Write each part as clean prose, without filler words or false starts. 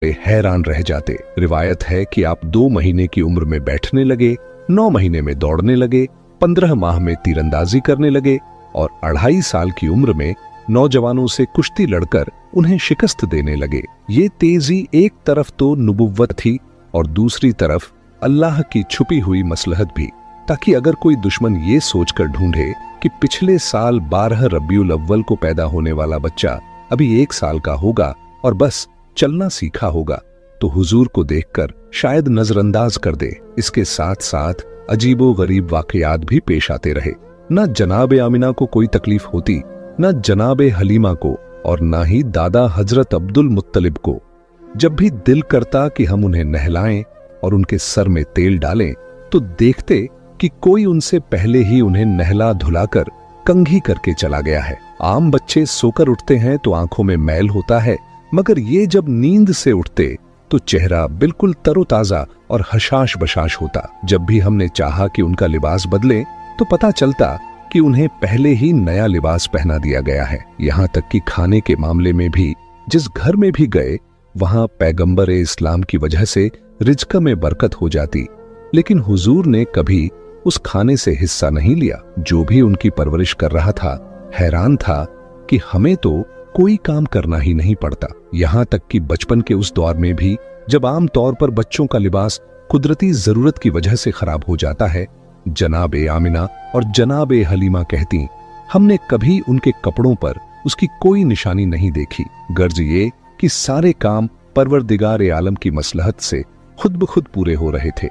हैरान रह जाते। रिवायत है कि आप 2 महीने की उम्र में बैठने लगे, 9 महीने में दौड़ने लगे, 15 माह में तीरंदाजी करने लगे और 2.5 साल की उम्र में नौजवानों से कुश्ती लड़कर उन्हें शिकस्त देने लगे। ये तेजी एक तरफ तो नबुव्वत थी और दूसरी तरफ अल्लाह की छुपी हुई मसलहत भी, ताकि अगर कोई दुश्मन ये सोचकर ढूंढे कि पिछले साल 12 रबीउल अव्वल को पैदा होने वाला बच्चा अभी 1 साल का होगा और बस चलना सीखा होगा, तो हुजूर को देखकर शायद नजरअंदाज कर दे। इसके साथ साथ अजीबो गरीब वाकयात भी पेश आते रहे। न जनाब आमिना को कोई तकलीफ होती, न जनाब हलीमा को, और न ही दादा हजरत अब्दुल मुत्तलिब को। जब भी दिल करता कि हम उन्हें नहलाएं और उनके सर में तेल डालें, तो देखते कि कोई उनसे पहले ही उन्हें नहला धुलाकर कंघी करके चला गया है। आम बच्चे सोकर उठते हैं तो आंखों में मैल होता है, मगर ये जब नींद से उठते तो चेहरा बिल्कुल तरोताजा और हशाश बशाश होता। जब भी हमने चाहा कि उनका लिबास बदले तो पता चलता कि उन्हें पहले ही नया लिबास पहना दिया गया है। यहाँ तक कि खाने के मामले में भी जिस घर में भी गए वहां पैगंबर इस्लाम की वजह से रिज्क में बरकत हो जाती, लेकिन हुजूर ने कभी उस खाने से हिस्सा नहीं लिया। जो भी उनकी परवरिश कर रहा था हैरान था कि हमें तो कोई काम करना ही नहीं पड़ता। यहाँ तक कि बचपन के उस दौर में भी जब आम तौर पर बच्चों का लिबास कुदरती जरूरत की वजह से खराब हो जाता है, जनाब आमिना और जनाब हलीमा कहती, हमने कभी उनके कपड़ों पर उसकी कोई निशानी नहीं देखी। गर्ज ये कि सारे काम परवरदिगार आलम की मसलहत से खुद ब खुद पूरे हो रहे थे।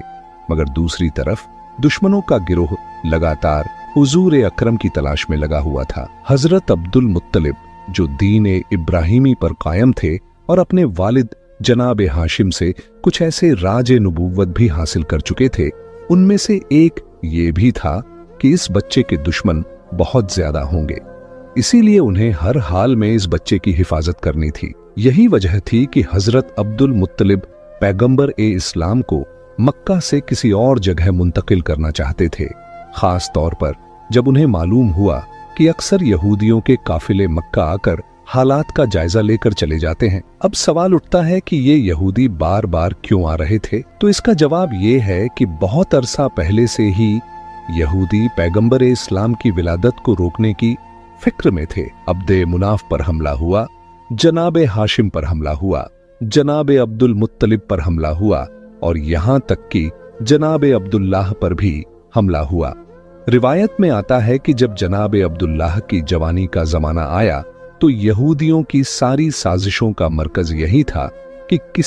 मगर दूसरी तरफ दुश्मनों का गिरोह लगातार हुजूर अकरम की तलाश में लगा हुआ था। हजरत अब्दुल मुत्तलिब जो दीन इब्राहिमी पर कायम थे और अपने वालिद जनाब हाशिम से कुछ ऐसे राज नबूवत भी हासिल कर चुके थे, उनमें से एक ये भी था कि इस बच्चे के दुश्मन बहुत ज्यादा होंगे, इसीलिए उन्हें हर हाल में इस बच्चे की हिफाजत करनी थी। यही वजह थी कि हजरत अब्दुल मुत्तलिब पैगंबर इस्लाम को मक्का से किसी और जगह मुंतकिल करना चाहते थे, खास तौर पर जब उन्हें मालूम हुआ कि अक्सर यहूदियों के काफिले मक्का आकर हालात का जायजा लेकर चले जाते हैं। अब सवाल उठता है कि ये यहूदी बार बार क्यों आ रहे थे? तो इसका जवाब ये है कि बहुत अरसा पहले से ही यहूदी पैगंबर इस्लाम की विलादत को रोकने की फिक्र में थे। अब्दे मुनाफ पर हमला हुआ, जनाब हाशिम पर हमला हुआ, जनाब अब्दुल मुत्तलिब पर हमला हुआ और यहां तक कि जनाब अब्दुल्लाह पर भी हमला हुआ। रिवायत में आता है कि जब जनाब अब्दुल्लाह की जवानी का जमाना आया तो यहूदियों की सारी साजिशों का मरकज यही था कि किस